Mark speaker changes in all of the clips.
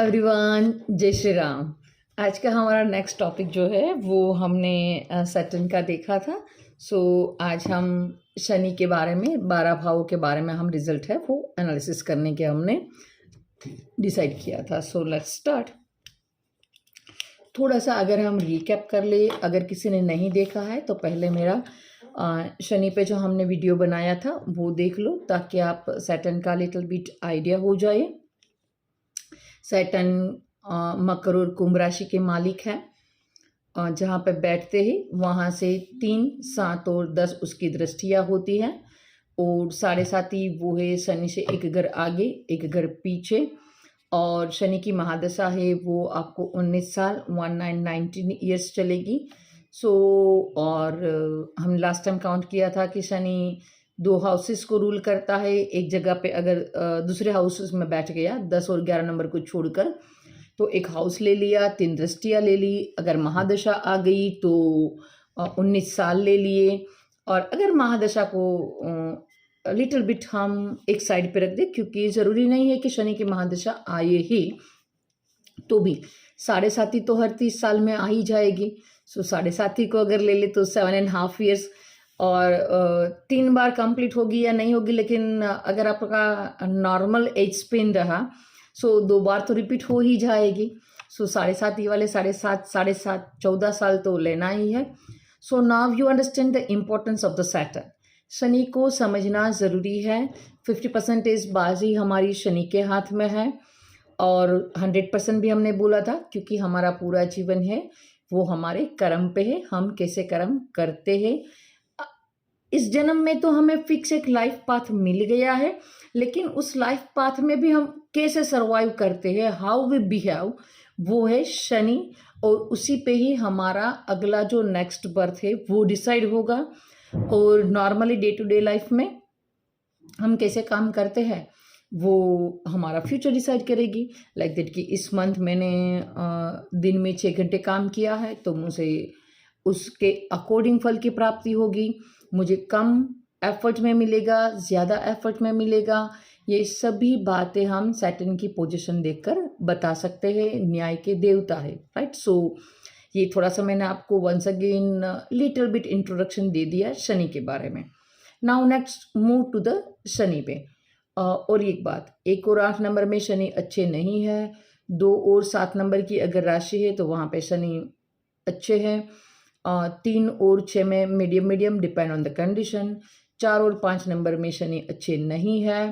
Speaker 1: Everyone, जय श्री राम। आज का हमारा नेक्स्ट टॉपिक जो है वो हमने सैटर्न का देखा था। आज हम शनि के बारे में 12 भावों के बारे में हम रिजल्ट है वो एनालिसिस करने के हमने डिसाइड किया था। Let's start. थोड़ा सा अगर हम रिकैप कर ले, अगर किसी ने नहीं देखा है तो पहले मेरा शनि पे जो हमने वीडियो बनाया था वो देख लो, ताकि आप सैटर्न का लिटिल बिट आइडिया हो जाए। सैटर्न मकर और कुंभ राशि के मालिक है। जहाँ पे बैठते ही वहाँ से 3, 7 और 10 उसकी दृष्टियाँ होती है। और 7.5 वो है शनि से एक घर आगे एक घर पीछे। और शनि की महादशा है वो आपको 19 साल 19 ईयर्स चलेगी। और हम लास्ट टाइम काउंट किया था कि शनि 2 हाउसेस को रूल करता है। एक जगह पे अगर दूसरे हाउसेस में बैठ गया 10 और 11 नंबर को छोड़कर, तो एक हाउस ले लिया, 3 दृष्टियाँ ले ली। अगर महादशा आ गई तो 19 साल ले लिए। और अगर महादशा को लिटिल बिट हम एक साइड पे रख दें, क्योंकि ज़रूरी नहीं है कि शनि की महादशा आए ही, तो भी 7.5 तो हर 30 साल में आ ही जाएगी। 7.5 को अगर ले ले तो 7.5 ईयर्स, और 3 बार कंप्लीट होगी या नहीं होगी, लेकिन अगर आपका नॉर्मल एज स्पेन रहा 2 बार तो रिपीट हो ही जाएगी। 7.5 वाले 7.5 14 साल तो लेना ही है। Now you understand the importance of the Saturn. Shani को समझना ज़रूरी है। 50% बाजी हमारी शनि के हाथ में है, और 100% भी हमने बोला था, क्योंकि हमारा पूरा जीवन है वो हमारे कर्म पे है, हम कैसे कर्म करते हैं। इस जन्म में तो हमें फिक्स एक लाइफ पाथ मिल गया है, लेकिन उस लाइफ पाथ में भी हम कैसे सरवाइव करते हैं, हाउ वी बिहेव, वो है शनि। और उसी पे ही हमारा अगला जो नेक्स्ट बर्थ है वो डिसाइड होगा। और normally day to day life में हम कैसे काम करते हैं वो हमारा फ्यूचर डिसाइड करेगी। लाइक दैट कि इस मंथ मैंने दिन में 6 घंटे काम किया है, तो मुझे उसके अकॉर्डिंग फल की प्राप्ति होगी। मुझे कम एफर्ट में मिलेगा, ज़्यादा एफर्ट में मिलेगा। ये सभी बातें हम सैटर्न की पोजीशन देखकर बता सकते हैं। न्याय के देवता है, राइट। ये थोड़ा सा मैंने आपको once again little bit introduction दे दिया शनि के बारे में। Now next move to the Shani पे। और एक बात, 1 और 8 नंबर में शनि अच्छे नहीं है। 2 और 7 नंबर की अगर राशि है तो वहाँ पे शनि अच्छे हैं। 3 और 6 में medium depend on the condition. 4 और 5 नंबर में शनि अच्छे नहीं है।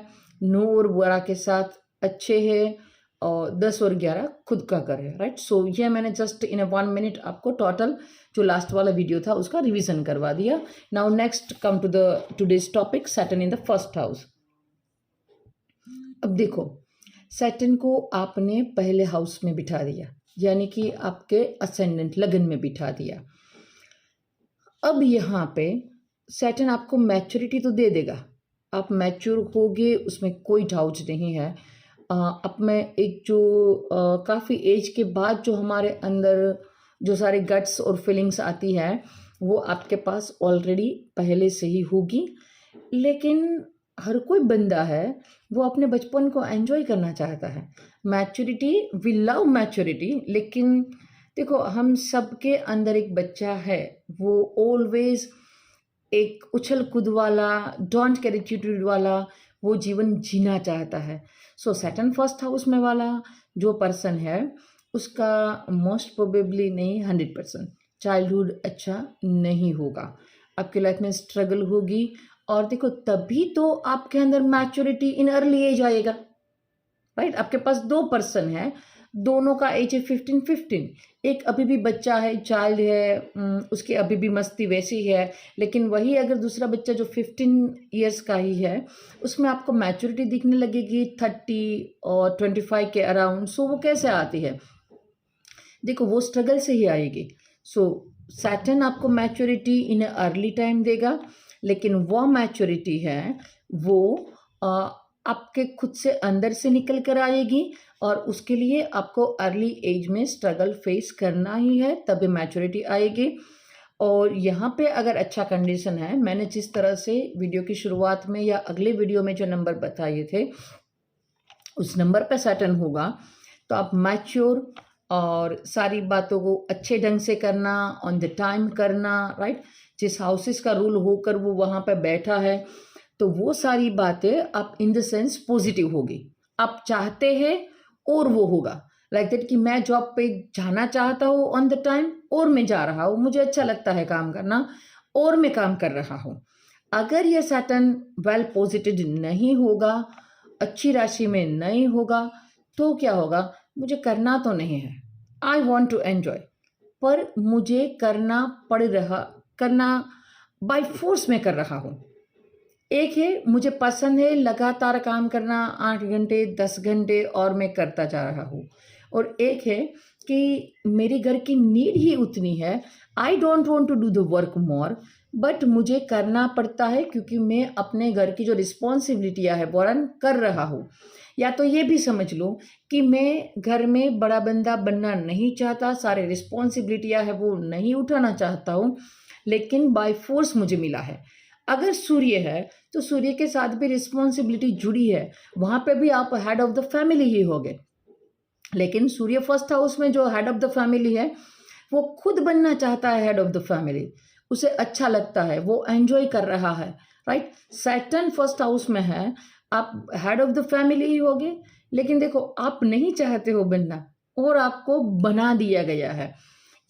Speaker 1: 9 और 12 के साथ अच्छे हैं, और 10 और 11 खुद का घर है, राइट। ये मैंने जस्ट इन 1 मिनट आपको टोटल जो लास्ट वाला वीडियो था उसका रिवीजन करवा दिया। Now next come to the today's topic, Saturn in the first house. अब देखो, सैटर्न को आपने पहले हाउस में बिठा दिया, यानी कि आपके असेंडेंट लगन में बिठा दिया। अब यहाँ पे सैटर्न आपको मैच्योरिटी तो दे देगा, आप मैच्योर होगे, उसमें कोई डाउट नहीं है। अब मैं एक जो काफ़ी एज के बाद जो हमारे अंदर जो सारे गट्स और फीलिंग्स आती है वो आपके पास ऑलरेडी पहले से ही होगी। लेकिन हर कोई बंदा है वो अपने बचपन को एंजॉय करना चाहता है। मैच्योरिटी, वी लव मैच्योरिटी, लेकिन देखो हम सबके अंदर एक बच्चा है, वो ऑलवेज एक उछल कूद वाला, डोंट केयर एटीट्यूड वाला वो जीवन जीना चाहता है। सैटर्न फर्स्ट हाउस में वाला जो पर्सन है उसका मोस्ट प्रोबेबली नहीं 100% चाइल्डहुड अच्छा नहीं होगा, आपकी लाइफ में स्ट्रगल होगी। और देखो तभी तो आपके अंदर मैच्योरिटी इन अर्ली एज आएगा, राइट। आपके पास 2 पर्सन है, दोनों का एज है 15-15। एक अभी भी बच्चा है, चाइल्ड है, उसकी अभी भी मस्ती वैसी है। लेकिन वही अगर दूसरा बच्चा जो 15 ईयर्स का ही है, उसमें आपको मैच्योरिटी दिखने लगेगी 30 और 25 के अराउंड। वो कैसे आती है, देखो वो स्ट्रगल से ही आएगी। सैटर्न आपको मैच्योरिटी इन अर्ली टाइम देगा, लेकिन वो मैच्योरिटी है वो आपके खुद से अंदर से निकल कर आएगी, और उसके लिए आपको अर्ली एज में स्ट्रगल फेस करना ही है, तभी मैच्योरिटी आएगी। और यहाँ पे अगर अच्छा कंडीशन है, मैंने जिस तरह से वीडियो की शुरुआत में या अगले वीडियो में जो नंबर बताए थे उस नंबर पे सैटर्न होगा, तो आप मैच्योर और सारी बातों को अच्छे ढंग से करना, ऑन द टाइम करना, राइट। जिस हाउसेस का रूल होकर वो वहाँ पे बैठा है, तो वो सारी बातें आप इन द सेंस पॉजिटिव होगी, आप चाहते हैं और वो होगा। लाइक दैट कि मैं जॉब पे जाना चाहता हूँ ऑन द टाइम और मैं जा रहा हूँ, मुझे अच्छा लगता है काम करना और मैं काम कर रहा हूँ। अगर ये सैटर्न वेल पॉजिटिव नहीं होगा, अच्छी राशि में नहीं होगा, तो क्या होगा, मुझे करना तो नहीं है, आई वॉन्ट टू एन्जॉय, पर मुझे करना बाय फोर्स में कर रहा हूँ। एक है मुझे पसंद है लगातार काम करना 8 घंटे 10 घंटे और मैं करता जा रहा हूँ, और एक है कि मेरे घर की नीड ही उतनी है, I don't want to do the work more, but मुझे करना पड़ता है क्योंकि मैं अपने घर की जो रिस्पॉन्सिबिलिटियाँ है वो रन कर रहा हूँ। या तो ये भी समझ लो कि मैं घर में बड़ा बंदा बनना नहीं चाहता, सारे रिस्पॉन्सिबिलिटियाँ है वो नहीं उठाना चाहता हूँ, लेकिन बाय फोर्स मुझे मिला है। अगर सूर्य है तो सूर्य के साथ भी रिस्पॉन्सिबिलिटी जुड़ी है, वहाँ पे भी आप हेड ऑफ द फैमिली ही होगे, लेकिन सूर्य फर्स्ट हाउस में जो हेड ऑफ द फैमिली है वो खुद बनना चाहता है हेड ऑफ द फैमिली, उसे अच्छा लगता है, वो एंजॉय कर रहा है, राइट। सैटर्न फर्स्ट हाउस में है, आप हेड ऑफ द फैमिली ही होगे, लेकिन देखो आप नहीं चाहते हो बनना और आपको बना दिया गया है।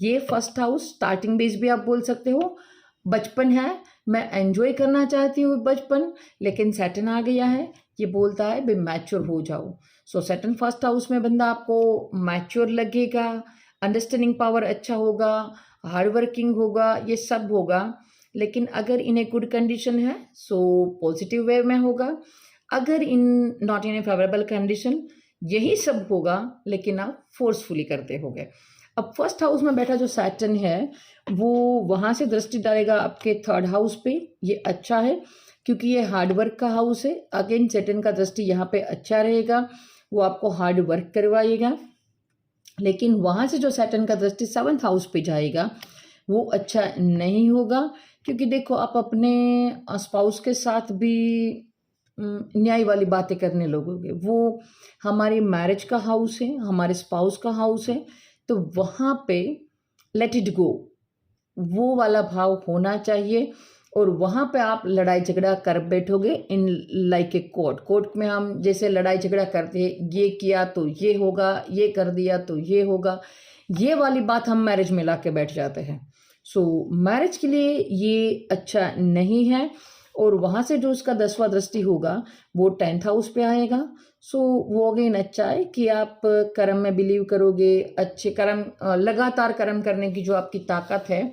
Speaker 1: ये फर्स्ट हाउस स्टार्टिंग बेस भी आप बोल सकते हो, बचपन है, मैं एंजॉय करना चाहती हूँ बचपन, लेकिन सैटर्न आ गया है, ये बोलता है भाई मैच्योर हो जाओ। सो सैटर्न फर्स्ट हाउस में बंदा आपको मैच्योर लगेगा, अंडरस्टैंडिंग पावर अच्छा होगा, हार्ड वर्किंग होगा, ये सब होगा। लेकिन अगर इन ए गुड कंडीशन है सो पॉजिटिव वे में होगा, अगर in not in A favourable condition यही सब होगा, लेकिन आप फोर्सफुली करते होगे। अब फर्स्ट हाउस में बैठा जो सैटर्न है वो वहाँ से दृष्टि डालेगा आपके थर्ड हाउस पे, ये अच्छा है क्योंकि ये हार्ड वर्क का हाउस है। अगेन सैटर्न का दृष्टि यहाँ पे अच्छा रहेगा, वो आपको हार्ड वर्क करवाएगा। लेकिन वहाँ से जो सैटर्न का दृष्टि सेवंथ हाउस पे जाएगा वो अच्छा नहीं होगा, क्योंकि देखो आप अपने स्पाउस के साथ भी न्याय वाली बातें करने लगोगे। वो हमारी मैरिज का हाउस है, हमारे स्पाउस का हाउस है, तो वहाँ पे लेट इट गो, वो वाला भाव होना चाहिए। और वहाँ पे आप लड़ाई झगड़ा कर बैठोगे इन लाइक ए कोर्ट में हम जैसे लड़ाई झगड़ा करते हैं, ये किया तो ये होगा, ये कर दिया तो ये होगा, ये वाली बात हम मैरिज में ला के बैठ जाते हैं। सो मैरिज के लिए ये अच्छा नहीं है। और वहाँ से जो उसका 10वां दृष्टि होगा वो 10th हाउस पे आएगा। सो वो अगेन अच्छा है कि आप कर्म में बिलीव करोगे, अच्छे कर्म, लगातार कर्म करने की जो आपकी ताकत है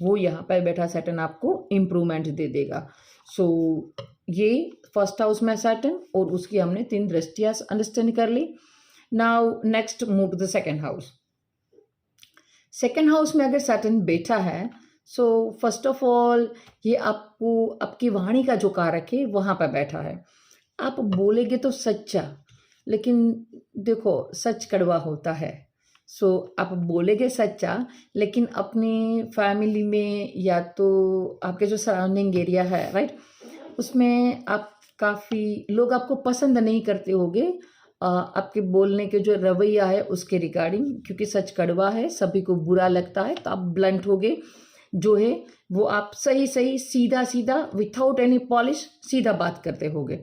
Speaker 1: वो यहाँ पर बैठा सैटर्न आपको इम्प्रूवमेंट दे देगा। सो ये फर्स्ट हाउस में सैटर्न, और उसकी हमने 3 दृष्टियाँ अंडरस्टैंड कर ली। Now next move to the second house. Second house में अगर सैटर्न बैठा है सो फर्स्ट ऑफ ऑल ये आपको आपकी वाणी का जो कारक है वहाँ पर बैठा है। आप बोलेंगे तो सच्चा, लेकिन देखो सच कड़वा होता है। सो आप बोलेंगे सच्चा, लेकिन अपनी फैमिली में या तो आपके जो सराउंडिंग एरिया है, राइट, उसमें आप काफ़ी लोग आपको पसंद नहीं करते होंगे आपके बोलने के जो रवैया है उसके रिगार्डिंग, क्योंकि सच कड़वा है, सभी को बुरा लगता है, तो आप ब्लंट होगे जो है वो आप सही सीधा विथआउट एनी पॉलिश सीधा बात करते होगे।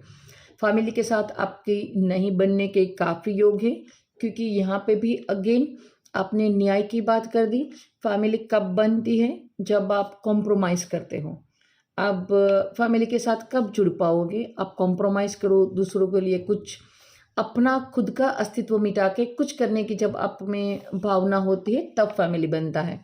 Speaker 1: फैमिली के साथ आपकी नहीं बनने के काफ़ी योग है, क्योंकि यहाँ पे भी अगेन आपने न्याय की बात कर दी। फैमिली कब बनती है, जब आप कॉम्प्रोमाइज़ करते हो। अब फैमिली के साथ कब जुड़ पाओगे, आप कॉम्प्रोमाइज़ करो, दूसरों के लिए कुछ अपना खुद का अस्तित्व मिटा के कुछ करने की जब आप में भावना होती है तब फैमिली बनता है।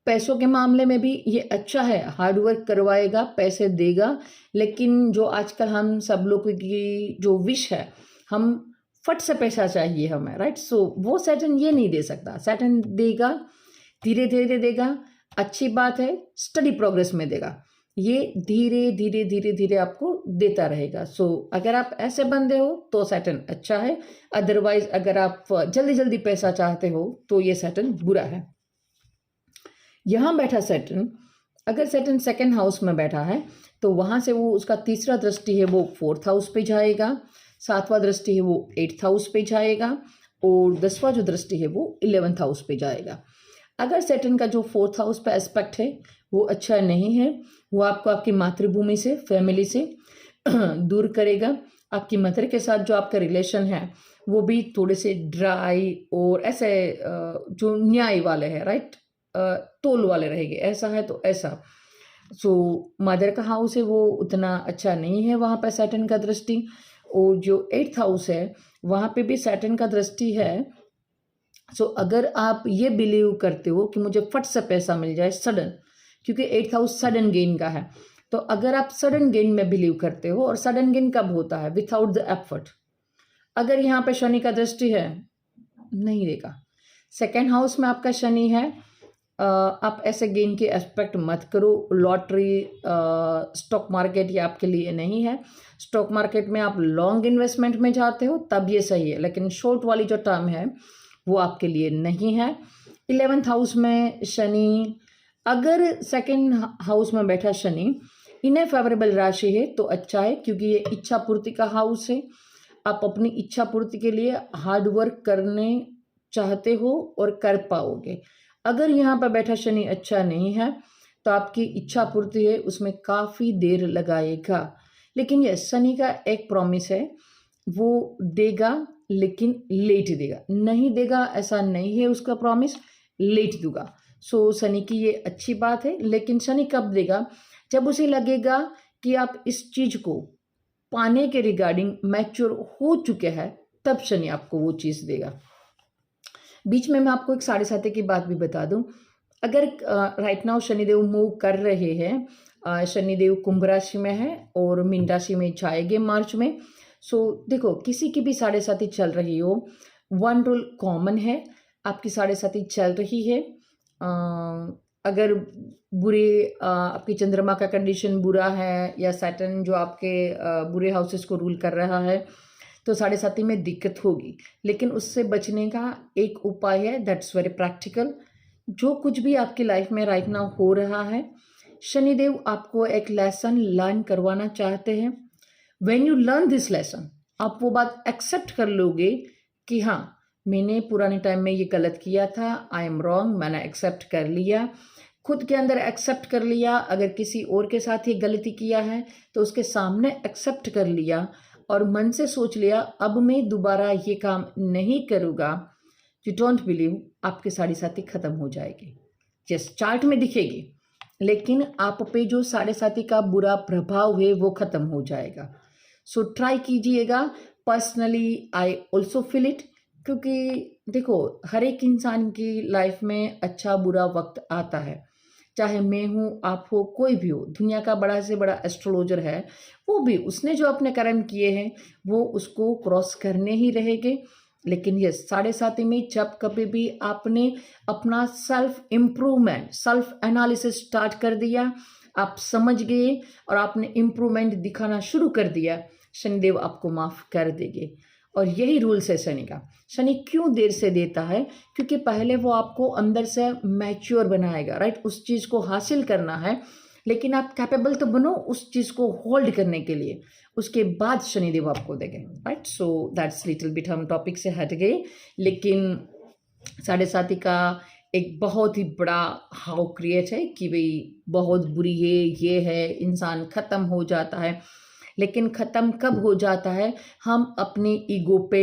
Speaker 1: पैसों के मामले में भी ये अच्छा है, हार्ड वर्क करवाएगा, पैसे देगा, लेकिन जो आजकल हम सब लोगों की जो विश है, हम फट से पैसा चाहिए हमें, राइट। सो वो सैटर्न ये नहीं दे सकता। सैटर्न देगा, धीरे धीरे देगा, अच्छी बात है, स्टडी प्रोग्रेस में देगा, ये धीरे धीरे आपको देता रहेगा। सो अगर आप ऐसे बंदे हो तो सैटर्न अच्छा है, अदरवाइज अगर आप जल्दी पैसा चाहते हो तो ये सैटर्न बुरा है। यहाँ बैठा सैटर्न, अगर सैटर्न सेकेंड हाउस में बैठा है तो वहाँ से वो उसका तीसरा दृष्टि है वो 4th हाउस पे जाएगा। 7वां दृष्टि है वो 8th हाउस पे जाएगा और 10वां जो दृष्टि है वो 11th हाउस पे जाएगा। अगर सैटर्न का जो 4th हाउस पे एस्पेक्ट है वो अच्छा नहीं है, वो आपको आपकी मातृभूमि से, फैमिली से दूर करेगा। आपकी मदर के साथ जो आपका रिलेशन है वो भी थोड़े से ड्राई और ऐसे जो न्याय वाले हैं, राइट, तोल वाले रहेंगे, ऐसा है तो ऐसा। सो मदर का हाउस है वो उतना अच्छा नहीं है वहाँ पर सैटर्न का दृष्टि। और जो 8th हाउस है वहाँ पे भी सैटर्न का दृष्टि है। सो अगर आप ये बिलीव करते हो कि मुझे फट से पैसा मिल जाए सडन, क्योंकि 8th हाउस सडन गेन का है, तो अगर आप सडन गेन में बिलीव करते हो, और सडन गेन कब होता है? Without the effort. अगर यहाँ पे शनि का दृष्टि है, नहीं देगा। 2nd हाउस में आपका शनि है, आप ऐसे गेन के एस्पेक्ट मत करो। लॉटरी, स्टॉक मार्केट ये आपके लिए नहीं है। स्टॉक मार्केट में आप लॉन्ग इन्वेस्टमेंट में जाते हो तब ये सही है, लेकिन शॉर्ट वाली जो टर्म है वो आपके लिए नहीं है। 11th हाउस में शनि, अगर 2nd हाउस में बैठा शनि इन्हें फेवरेबल राशि है तो अच्छा है, क्योंकि ये इच्छा पूर्ति का हाउस है। आप अपनी इच्छा पूर्ति के लिए हार्ड वर्क करने चाहते हो और कर पाओगे। अगर यहाँ पर बैठा शनि अच्छा नहीं है तो आपकी इच्छा पूर्ति है उसमें काफ़ी देर लगाएगा। लेकिन ये शनि का एक प्रॉमिस है, वो देगा लेकिन लेट देगा, नहीं देगा ऐसा नहीं है उसका प्रॉमिस, लेट दूंगा। सो शनि की ये अच्छी बात है। लेकिन शनि कब देगा? जब उसे लगेगा कि आप इस चीज़ को पाने के रिगार्डिंग मैच्योर हो चुके हैं, तब शनि आपको वो चीज़ देगा। बीच में मैं आपको एक 7.5 की बात भी बता दूं। अगर राइट नाउ शनिदेव मूव कर रहे हैं, शनिदेव कुंभ राशि में है और मीन राशि में जाएंगे मार्च में। सो देखो, किसी की भी 7.5 चल रही हो, वन रूल कॉमन है, आपकी 7.5 चल रही है, अगर आपकी चंद्रमा का कंडीशन बुरा है या सैटर्न जो आपके बुरे हाउसेस को रूल कर रहा है, तो 7.5 में दिक्कत होगी। लेकिन उससे बचने का एक उपाय है, दैट्स वेरी प्रैक्टिकल। जो कुछ भी आपकी लाइफ में राइट नाउ हो रहा है, शनिदेव आपको एक लेसन लर्न करवाना चाहते हैं। When you learn this lesson, आप वो बात एक्सेप्ट कर लोगे कि हाँ, मैंने पुराने टाइम में ये गलत किया था, आई एम रॉन्ग, मैंने एक्सेप्ट कर लिया, खुद के अंदर एक्सेप्ट कर लिया। अगर किसी और के साथ ये गलती किया है तो उसके सामने एक्सेप्ट कर लिया और मन से सोच लिया अब मैं दोबारा ये काम नहीं करूँगा। यू डोंट बिलीव, आपकी 7.5 खत्म हो जाएगी। जस्ट चार्ट में दिखेगी, लेकिन आप पे जो 7.5 का बुरा प्रभाव है वो खत्म हो जाएगा। सो ट्राई कीजिएगा। Personally I also feel it, क्योंकि देखो, हर एक इंसान की लाइफ में अच्छा बुरा वक्त आता है, चाहे मैं हूँ, आप हो, कोई भी हो। दुनिया का बड़ा से बड़ा एस्ट्रोलॉजर है, वो भी उसने जो अपने कर्म किए हैं वो उसको क्रॉस करने ही रहेंगे। लेकिन ये 7.5 में जब कभी भी आपने अपना self improvement, self analysis start कर दिया, आप समझ गए और आपने इम्प्रूवमेंट दिखाना शुरू कर दिया, शनिदेव आपको माफ़ कर देंगे। और यही रूल्स है शनि का। शनि क्यों देर से देता है? क्योंकि पहले वो आपको अंदर से मैच्योर बनाएगा, राइट? उस चीज़ को हासिल करना है, लेकिन आप कैपेबल तो बनो उस चीज़ को होल्ड करने के लिए, उसके बाद शनिदेव आपको देंगे, right? So that's little bit, हम टॉपिक से हट गए। लेकिन 7.5 का एक बहुत ही बड़ा हाउ क्रिएट है कि भाई बहुत बुरी है, ये है, इंसान ख़त्म हो जाता है। लेकिन ख़त्म कब हो जाता है? हम अपने ईगो पे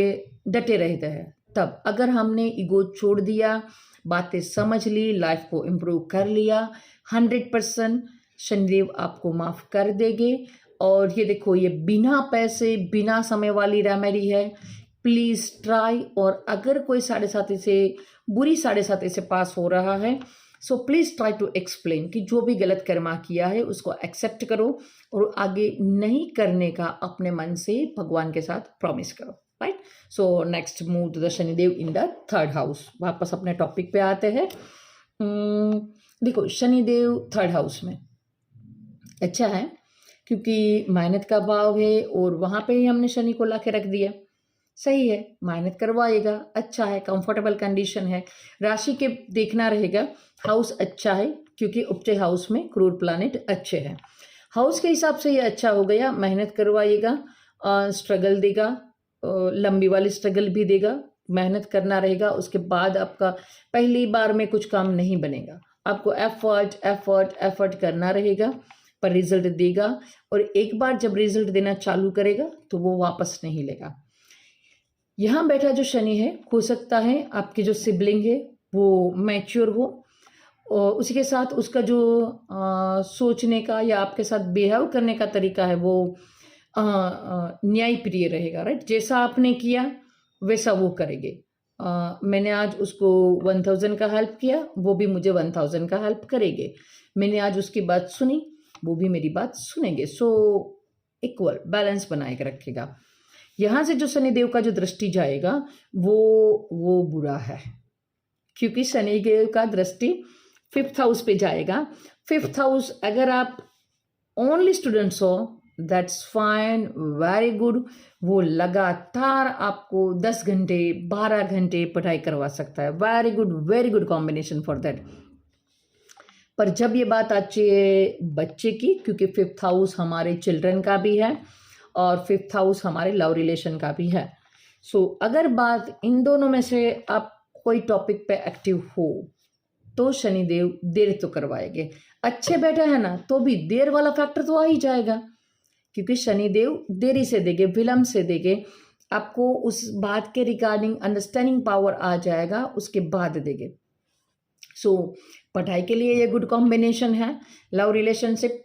Speaker 1: डटे रहते हैं तब। अगर हमने ईगो छोड़ दिया, बातें समझ ली, लाइफ को इम्प्रूव कर लिया, 100% शनिदेव आपको माफ़ कर देंगे। और ये देखो, ये बिना पैसे बिना समय वाली रेमेडी है, प्लीज़ ट्राई। और अगर कोई 7.5 से बुरी 7.5 से पास हो रहा है, so please try to explain कि जो भी गलत कर्मा किया है उसको एक्सेप्ट करो और आगे नहीं करने का अपने मन से भगवान के साथ प्रॉमिस करो, right? So next move to the Shanidev in the 3rd house. वापस अपने टॉपिक पे आते हैं। देखो, शनिदेव 3rd हाउस में अच्छा है, क्योंकि मेहनत का भाव है और वहाँ पे ही हमने शनि को ला के रख दिया। सही है, मेहनत करवाएगा, अच्छा है, कंफर्टेबल कंडीशन है। राशि के देखना रहेगा, हाउस अच्छा है क्योंकि उपचय हाउस में क्रूर प्लैनेट अच्छे हैं। हाउस के हिसाब से ये अच्छा हो गया, मेहनत करवाइएगा स्ट्रगल देगा, लंबी वाली स्ट्रगल भी देगा, मेहनत करना रहेगा। उसके बाद आपका पहली बार में कुछ काम नहीं बनेगा, आपको एफर्ट एफर्ट एफर्ट करना रहेगा, पर रिजल्ट देगा। और एक बार जब रिजल्ट देना चालू करेगा तो वो वापस नहीं लेगा। यहाँ बैठा जो शनि है, हो सकता है आपके जो सिबलिंग है वो मैच्योर हो, और उसी के साथ उसका जो सोचने का या आपके साथ बिहेव करने का तरीका है वो न्यायप्रिय रहेगा, राइट। जैसा आपने किया वैसा वो करेंगे। मैंने आज उसको 1000 का हेल्प किया, वो भी मुझे 1000 का हेल्प करेंगे। मैंने आज उसकी बात सुनी, वो भी मेरी बात सुनेंगे। सो इक्वल बैलेंस बनाए के रखेगा। यहाँ से जो शनिदेव का जो दृष्टि जाएगा वो बुरा है, क्योंकि शनिदेव का दृष्टि 5th हाउस पे जाएगा। 5th हाउस अगर आप ओनली स्टूडेंट्स हो, दैट्स फाइन, वेरी गुड। वो लगातार आपको 10 घंटे 12 घंटे पढ़ाई करवा सकता है, very good combination for that. पर जब ये बात आती है बच्चे की, क्योंकि 5th हाउस हमारे चिल्ड्रन का भी है और 5th हाउस हमारे लव रिलेशन का भी है। सो अगर बात इन दोनों में से आप कोई टॉपिक पे एक्टिव हो तो शनिदेव देर तो करवाएंगे। अच्छे बैठे हैं ना तो भी देर वाला फैक्टर तो आ ही जाएगा, क्योंकि शनिदेव देरी से देंगे, विलंब से देंगे। आपको उस बात के रिगार्डिंग अंडरस्टैंडिंग पावर आ जाएगा, उसके बाद देंगे। सो पढ़ाई के लिए ये गुड कॉम्बिनेशन है। लव रिलेशनशिप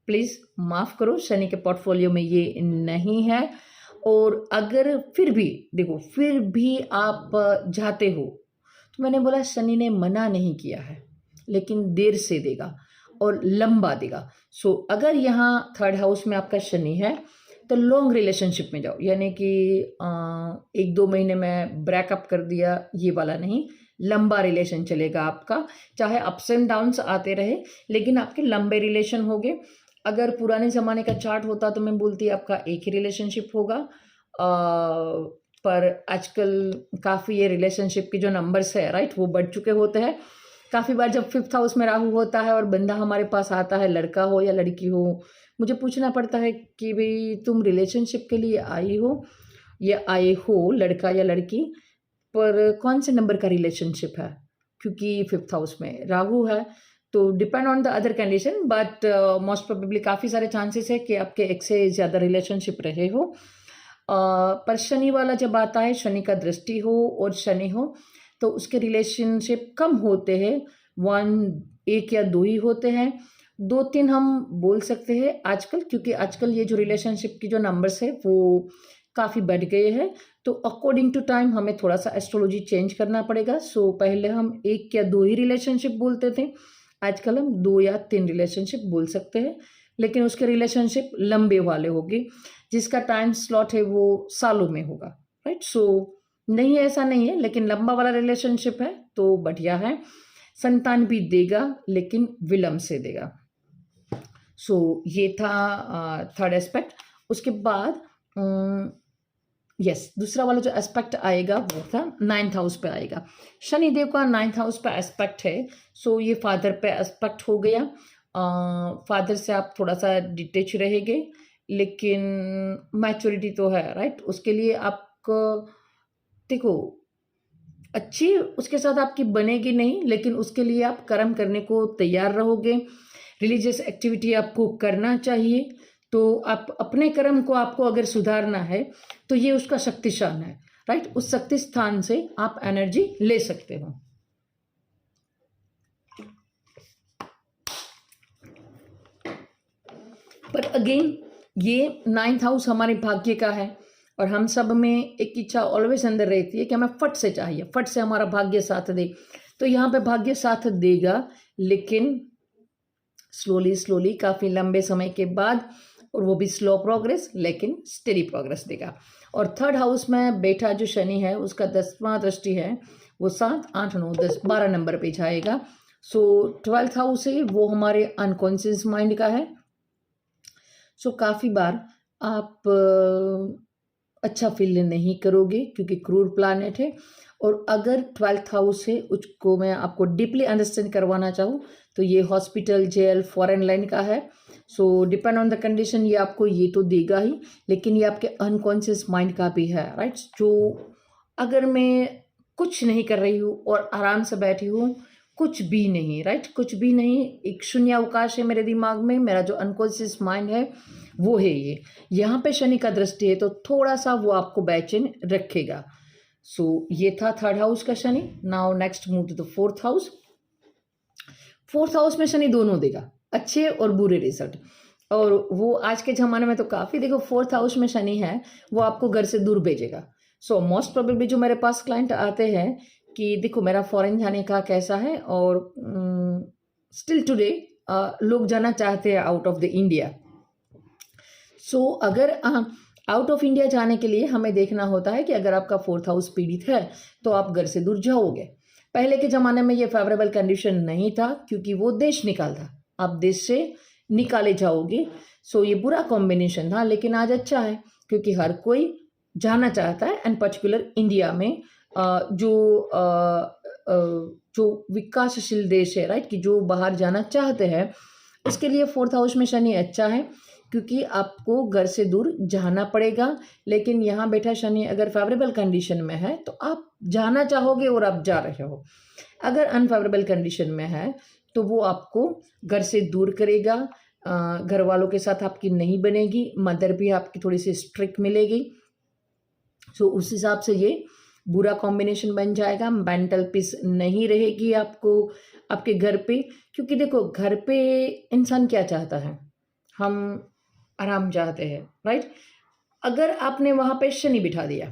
Speaker 1: प्लीज माफ करो, शनि के पोर्टफोलियो में ये नहीं है। और अगर फिर भी देखो, फिर भी आप जाते हो, तो मैंने बोला शनि ने मना नहीं किया है, लेकिन देर से देगा और लंबा देगा। सो अगर यहाँ 3rd हाउस में आपका शनि है तो लॉन्ग रिलेशनशिप में जाओ, यानी कि 1-2 महीने में ब्रेकअप कर दिया, ये वाला नहीं। लंबा रिलेशन चलेगा आपका, चाहे अप्स एंड डाउन्स आते रहे, लेकिन आपके लंबे रिलेशन होंगे। अगर पुराने ज़माने का चार्ट होता तो मैं बोलती आपका एक ही रिलेशनशिप होगा, पर आजकल काफ़ी ये रिलेशनशिप की जो नंबर्स है, राइट, वो बढ़ चुके होते हैं। काफ़ी बार जब 5th हाउस में राहु होता है और बंदा हमारे पास आता है, लड़का हो या लड़की हो, मुझे पूछना पड़ता है कि भाई तुम रिलेशनशिप के लिए आई हो या आए हो, लड़का या लड़की, पर कौन से नंबर का रिलेशनशिप है, क्योंकि 5th हाउस में राहु है। तो depend on the other condition, but most probably काफ़ी सारे चांसेस है कि आपके एक से ज़्यादा रिलेशनशिप रहे हो। पर शनि वाला जब आता है, शनि का दृष्टि हो और शनि हो, तो उसके रिलेशनशिप कम होते हैं। 1 या 2 ही होते हैं, 2-3 हम बोल सकते हैं आजकल, क्योंकि आजकल ये जो रिलेशनशिप की जो नंबर्स है वो काफ़ी बढ़ गए हैं। तो अकॉर्डिंग टू टाइम हमें थोड़ा सा एस्ट्रोलॉजी चेंज करना पड़ेगा। सो पहले हम 1 या 2 ही रिलेशनशिप बोलते थे, आजकल हम 2 या 3 रिलेशनशिप बोल सकते हैं, लेकिन उसके रिलेशनशिप लंबे वाले होंगे, जिसका टाइम स्लॉट है वो सालों में होगा, राइट। सो नहीं है, ऐसा नहीं है, लेकिन लंबा वाला रिलेशनशिप है तो बढ़िया है। संतान भी देगा, लेकिन विलंब से देगा। सो ये था 3rd एस्पेक्ट। उसके बाद यस, दूसरा वाला जो एस्पेक्ट आएगा वो था 9th हाउस पे आएगा। शनिदेव का 9th हाउस पे एस्पेक्ट है। सो ये फादर पे एस्पेक्ट हो गया। फादर से आप थोड़ा सा डिटेच रहेंगे, लेकिन मैच्योरिटी तो है, राइट। उसके लिए आपको देखो अच्छी उसके साथ आपकी बनेगी नहीं, लेकिन उसके लिए आप कर्म करने को तैयार रहोगे। रिलीजियस एक्टिविटी आपको करना चाहिए। तो आप अपने कर्म को आपको अगर सुधारना है तो ये उसका शक्ति स्थान है, राइट। उस शक्ति स्थान से आप एनर्जी ले सकते हो। पर अगेन ये 9th हाउस हमारे भाग्य का है, और हम सब में एक इच्छा ऑलवेज अंदर रहती है कि हमें फट से चाहिए, फट से हमारा भाग्य साथ दे। तो यहाँ पे भाग्य साथ देगा, लेकिन स्लोली काफ़ी लंबे समय के बाद, और वो भी स्लो प्रोग्रेस, लेकिन स्टेडी प्रोग्रेस देगा। और 3rd हाउस में बैठा जो शनि है, उसका 10वां दृष्टि है, वो 7, 8, 9, 10, 12 नंबर पे जाएगा। सो 12th हाउस है वो हमारे अनकॉन्शियस माइंड का है। सो काफ़ी बार आप अच्छा फील नहीं करोगे क्योंकि क्रूर प्लानेट है। और अगर 12th हाउस है, उसको मैं आपको डीपली अंडरस्टैंड करवाना चाहूँ तो ये हॉस्पिटल, जेल, फॉरेन लाइन का है। सो डिपेंड ऑन द कंडीशन ये आपको ये तो देगा ही, लेकिन ये आपके अनकॉन्शियस माइंड का भी है, राइट। जो अगर मैं कुछ नहीं कर रही हूँ और आराम से बैठी हूँ, कुछ भी नहीं, राइट, कुछ भी नहीं, एक शून्य अवकाश है मेरे दिमाग में, मेरा जो अनकॉन्शियस माइंड है वो है ये। यहाँ पे शनि का दृष्टि है तो थोड़ा सा वो आपको बेचैन रखेगा। सो ये था 3rd हाउस का Shani. Now next move to the 4th house. 4th house में शनि दोनों देगा, अच्छे और बुरे रिजल्ट। और वो आज के ज़माने में तो काफ़ी, देखो 4th हाउस में शनि है, वो आपको घर से दूर भेजेगा। सो मोस्ट प्रोबेबली जो मेरे पास क्लाइंट आते हैं कि देखो मेरा फॉरेन जाने का कैसा है, और स्टिल टुडे लोग जाना चाहते हैं आउट ऑफ द इंडिया। सो अगर आउट ऑफ इंडिया जाने के लिए हमें देखना होता है कि अगर आपका 4th हाउस पीड़ित है तो आप घर से दूर जाओगे। पहले के ज़माने में ये फेवरेबल कंडीशन नहीं था क्योंकि वो देश निकालता, आप देश से निकाले जाओगे। सो ये बुरा कॉम्बिनेशन था, लेकिन आज अच्छा है क्योंकि हर कोई जाना चाहता है, एंड पर्टिकुलर इंडिया में जो विकासशील देश है, राइट, कि जो बाहर जाना चाहते हैं, उसके लिए 4th हाउस में शनि अच्छा है क्योंकि आपको घर से दूर जाना पड़ेगा। लेकिन यहाँ बैठा शनि अगर फेवरेबल कंडीशन में है तो आप जाना चाहोगे और आप जा रहे हो। अगर अनफेवरेबल कंडीशन में है तो वो आपको घर से दूर करेगा, घर वालों के साथ आपकी नहीं बनेगी, मदर भी आपकी थोड़ी सी स्ट्रिक्ट मिलेगी। सो उस हिसाब से ये बुरा कॉम्बिनेशन बन जाएगा, मेंटल पीस नहीं रहेगी आपको आपके घर पे। क्योंकि देखो घर पे इंसान क्या चाहता है, हम आराम चाहते हैं, राइट। अगर आपने वहाँ पे शनि बिठा दिया,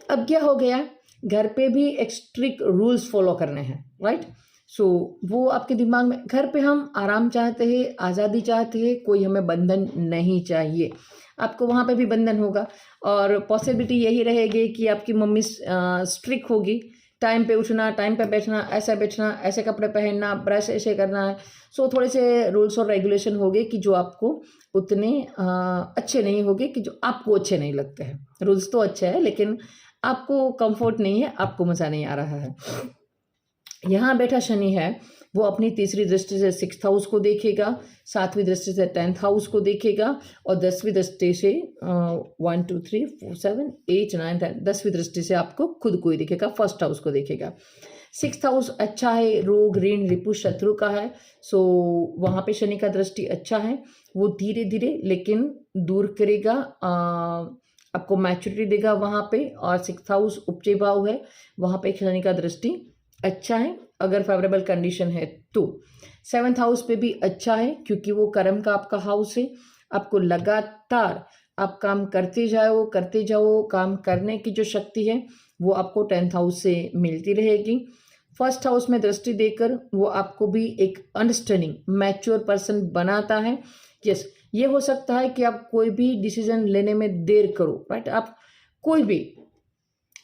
Speaker 1: अब क्या हो गया, घर पे भी एक स्ट्रिक्ट रूल्स फॉलो करने हैं, राइट। सो वो आपके दिमाग में, घर पे हम आराम चाहते हैं, आज़ादी चाहते हैं, कोई हमें बंधन नहीं चाहिए। आपको वहाँ पे भी बंधन होगा और पॉसिबिलिटी यही रहेगी कि आपकी मम्मी स्ट्रिक्ट होगी, टाइम पे उठना, टाइम पे बैठना, ऐसे कपड़े पहनना, ब्रश ऐसे करना है। सो थोड़े से रूल्स और रेगुलेशन होंगे कि जो आपको उतने अच्छे नहीं होंगे, कि जो आपको अच्छे नहीं लगते हैं। रूल्स तो अच्छे हैं लेकिन आपको कंफर्ट नहीं है, आपको मज़ा नहीं आ रहा है। यहाँ बैठा शनि है वो अपनी तीसरी दृष्टि से 6th हाउस को देखेगा, 7वीं दृष्टि से 10th हाउस को देखेगा, और 10वीं दृष्टि से 1 2 3 4 7 8 9 10 10वीं दृष्टि से आपको खुद को ही देखेगा, 1st हाउस को देखेगा। 6th हाउस अच्छा है, रोग, ऋण, रिपु, शत्रु का है। सो वहाँ पे शनि का दृष्टि अच्छा है, वो धीरे धीरे लेकिन दूर करेगा, आपको मैच्योरिटी देगा वहाँ पे। और 6th हाउस उपजय भाव है, वहाँ पे शनि का दृष्टि अच्छा है अगर फेवरेबल कंडीशन है तो। 7th हाउस पे भी अच्छा है क्योंकि वो कर्म का आपका हाउस है। आपको लगातार आप काम करते जाओ, काम करने की जो शक्ति है वो आपको 10th हाउस से मिलती रहेगी। 1st हाउस में दृष्टि देकर वो आपको भी एक अंडरस्टैंडिंग, मैच्योर पर्सन बनाता है। यस, ये हो सकता है कि आप कोई भी डिसीजन लेने में देर करो, राइट। आप कोई भी,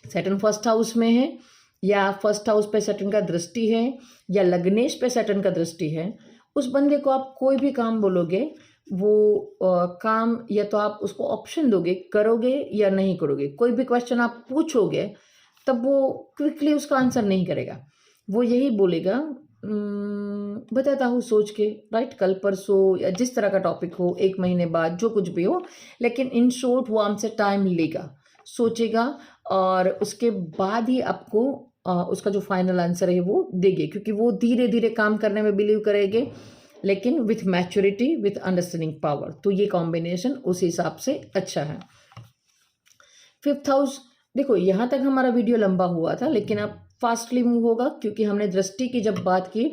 Speaker 1: सैटर्न 1st हाउस में है या 1st हाउस पे सैटर्न का दृष्टि है या लग्नेश पे सैटर्न का दृष्टि है, उस बंदे को आप कोई भी काम बोलोगे वो काम या तो आप उसको ऑप्शन दोगे, करोगे या नहीं करोगे। कोई भी क्वेश्चन आप पूछोगे तब वो क्विकली उसका आंसर नहीं करेगा, वो यही बोलेगा बताता हूँ सोच के, राइट, कल परसों या जिस तरह का टॉपिक हो, 1 महीने बाद, जो कुछ भी हो। लेकिन इन शॉर्ट वो हमसे टाइम लेगा, सोचेगा और उसके बाद ही आपको उसका जो फाइनल आंसर है वो देंगे, क्योंकि वो धीरे धीरे काम करने में बिलीव करेंगे लेकिन with maturity, with understanding power. तो ये कॉम्बिनेशन उस हिसाब से अच्छा है। 5th हाउस, देखो यहाँ तक हमारा वीडियो लंबा हुआ था लेकिन अब फास्टली मूव होगा क्योंकि हमने दृष्टि की जब बात की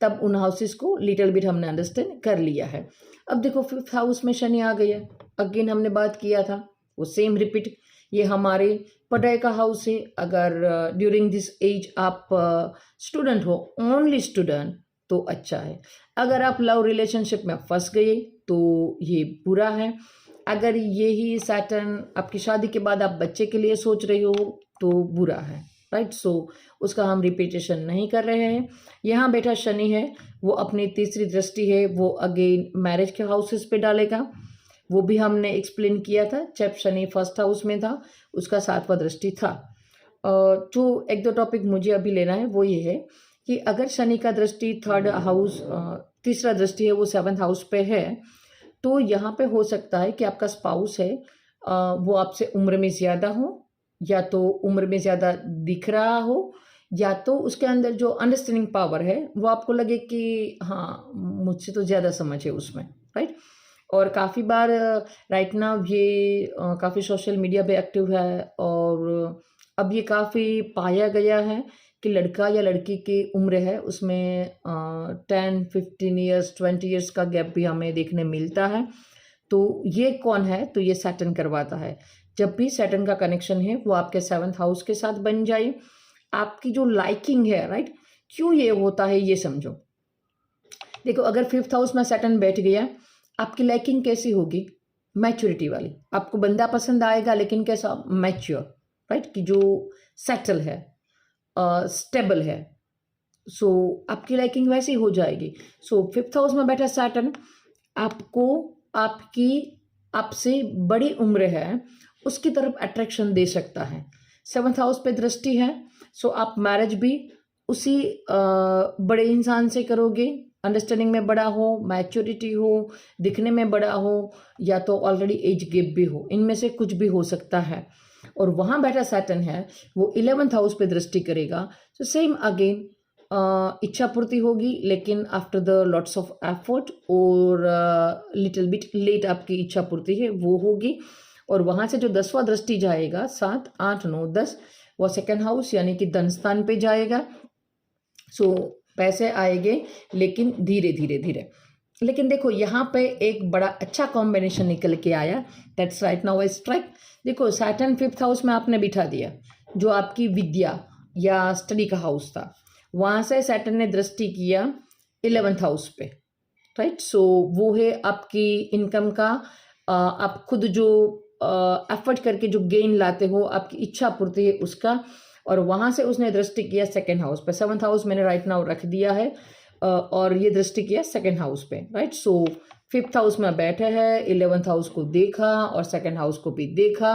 Speaker 1: तब उन हाउसेस को लिटिल बिट हमने अंडरस्टैंड कर लिया है। अब देखो 5th हाउस में शनि आ गया, अगेन हमने बात किया था वो सेम रिपीट। ये हमारे पढ़ाई का हाउस है। अगर ड्यूरिंग दिस एज आप स्टूडेंट हो, ओनली स्टूडेंट, तो अच्छा है। अगर आप लव रिलेशनशिप में फंस गए तो ये बुरा है। अगर यही सैटर्न आपकी शादी के बाद आप बच्चे के लिए सोच रहे हो तो बुरा है, राइट। सो उसका हम रिपीटेशन नहीं कर रहे हैं। यहाँ बैठा शनि है वो अपनी तीसरी दृष्टि है वो अगेन मैरिज के हाउसेस पे डालेगा। वो भी हमने एक्सप्लेन किया था जब शनि फर्स्ट हाउस में था, उसका 7वां दृष्टि था। जो एक दो टॉपिक मुझे अभी लेना है वो ये है कि अगर शनि का दृष्टि थर्ड हाउस, तीसरा दृष्टि है वो 7th हाउस पे है, तो यहाँ पे हो सकता है कि आपका स्पाउस है वो आपसे उम्र में ज़्यादा हो, या तो उम्र में ज़्यादा दिख रहा हो, या तो उसके अंदर जो अंडरस्टैंडिंग पावर है वो आपको लगे कि हाँ मुझसे तो ज़्यादा समझ है उसमें, राइट। और काफ़ी बार राइट नाउ ये काफ़ी सोशल मीडिया पे एक्टिव है, और अब ये काफ़ी पाया गया है कि लड़का या लड़की की उम्र है उसमें 10-15 ईयर्स 20 ईयर्स का गैप भी हमें देखने मिलता है। तो ये कौन है? तो ये सैटर्न करवाता है। जब भी सैटर्न का कनेक्शन है वो आपके 7th हाउस के साथ बन जाए, आपकी जो लाइकिंग है, राइट, क्यों ये होता है ये समझो। देखो, अगर 5th हाउस में सैटर्न बैठ गया, आपकी लाइकिंग कैसी होगी? मैच्योरिटी वाली। आपको बंदा पसंद आएगा, लेकिन कैसा? मैच्योर, राइट, कि जो सेटल है, स्टेबल है। सो आपकी लाइकिंग वैसी हो जाएगी। सो 5th हाउस में बैठा सैटर्न आपको आपकी आपसे बड़ी उम्र है उसकी तरफ अट्रैक्शन दे सकता है। 7th हाउस पे दृष्टि है, सो आप मैरिज भी उसी बड़े इंसान से करोगे, अंडरस्टैंडिंग में बड़ा हो, मैच्योरिटी हो, दिखने में बड़ा हो, या तो ऑलरेडी एज गैप भी हो, इनमें से कुछ भी हो सकता है। और वहाँ बैठा सैटर्न है वो 11th हाउस पे दृष्टि करेगा, तो सेम अगेन इच्छा पूर्ति होगी, लेकिन after the lots of effort और लिटिल बिट लेट आपकी इच्छा पूर्ति है वो होगी। और वहाँ से जो 10वां दृष्टि जाएगा 7, 8, 9, 10 वो 2nd हाउस यानी कि धन स्थान पे जाएगा। सो पैसे आएंगे, लेकिन धीरे धीरे धीरे। लेकिन देखो यहाँ पे एक बड़ा अच्छा कॉम्बिनेशन निकल के आया, that's right now A strike. देखो सैटर्न 5th हाउस में आपने बिठा दिया, जो आपकी विद्या या स्टडी का हाउस था, वहाँ से सैटर्न ने दृष्टि किया 11th हाउस पे, राइट। सो वो है आपकी इनकम का, आप खुद जो एफर्ट करके जो गेन लाते हो, आपकी इच्छा पूर्ति है उसका। और वहाँ से उसने दृष्टि किया 2nd हाउस पे। 7th हाउस मैंने राइट नाउ रख दिया है, और ये दृष्टि किया 2nd हाउस पे, राइट। सो 5th हाउस में बैठे है, 11th हाउस को देखा और 2nd हाउस को भी देखा।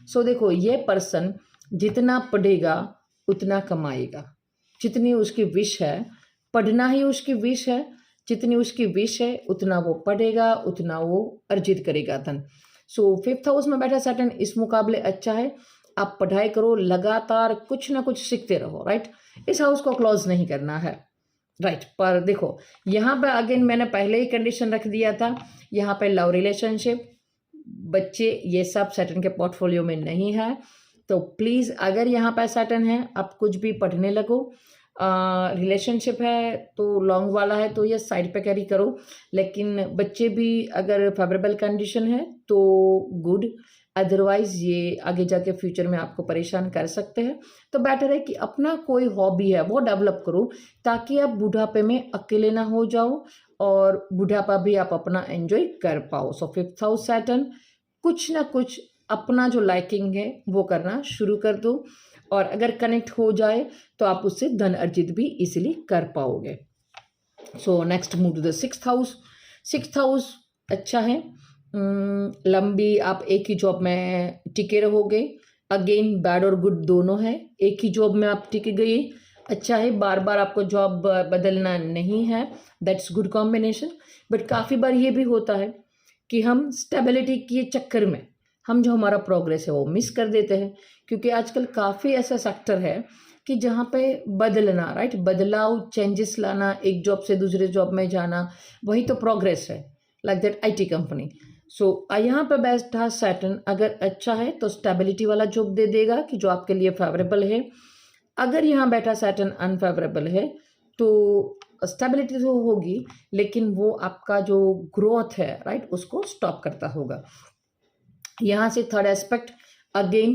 Speaker 1: सो देखो ये पर्सन जितना पढ़ेगा उतना कमाएगा, जितनी उसकी विश है, पढ़ना ही उसकी विश है, जितनी उसकी विश है उतना वो पढ़ेगा, उतना वो अर्जित करेगा धन। सो 5th हाउस में बैठा सैटर्न इस मुकाबले अच्छा है, आप पढ़ाई करो, लगातार कुछ ना कुछ सीखते रहो, राइट। इस हाउस को क्लोज नहीं करना है, राइट। पर देखो यहाँ पे अगेन मैंने पहले ही कंडीशन रख दिया था, यहाँ पे लव रिलेशनशिप, बच्चे, ये सब सैटर्न के पोर्टफोलियो में नहीं है। तो प्लीज़ अगर यहाँ पे सैटर्न है, आप कुछ भी पढ़ने लगो। रिलेशनशिप है तो लॉन्ग वाला है तो ये साइड पे कैरी करो, लेकिन बच्चे भी अगर फेवरेबल कंडीशन है तो गुड, अदरवाइज ये आगे जाके फ्यूचर में आपको परेशान कर सकते हैं। तो बेटर है कि अपना कोई हॉबी है वो डेवलप करो, ताकि आप बुढ़ापे में अकेले ना हो जाओ और बुढ़ापा भी आप अपना एंजॉय कर पाओ। सो 5th हाउस सैटर्न, कुछ ना कुछ अपना जो लाइकिंग है वो करना शुरू कर दो, और अगर कनेक्ट हो जाए तो आप उससे धन अर्जित भी इजीली कर पाओगे। So next move to the 6th house. 6th house अच्छा है, लंबी आप एक ही जॉब में टिके रहोगे। अगेन बैड और गुड दोनों है, एक ही जॉब में आप टिक गए, अच्छा है, बार बार आपको जॉब बदलना नहीं है, दैट्स गुड कॉम्बिनेशन। बट काफ़ी बार ये भी होता है कि हम स्टेबिलिटी के चक्कर में हम जो हमारा प्रोग्रेस है वो मिस कर देते हैं, क्योंकि आजकल काफ़ी ऐसा सेक्टर है कि जहाँ पे बदलना, राइट, बदलाव, चेंजेस लाना, एक जॉब से दूसरे जॉब में जाना, वही तो प्रोग्रेस है, लाइक दैट IT कंपनी। सो यहाँ पे बैठा सैटर्न अगर अच्छा है तो स्टेबिलिटी वाला जॉब दे देगा कि जो आपके लिए फेवरेबल है। अगर यहाँ बैठा सैटर्न अनफेवरेबल है तो स्टेबिलिटी तो होगी, लेकिन वो आपका जो ग्रोथ है, राइट, उसको स्टॉप करता होगा। यहाँ से third aspect again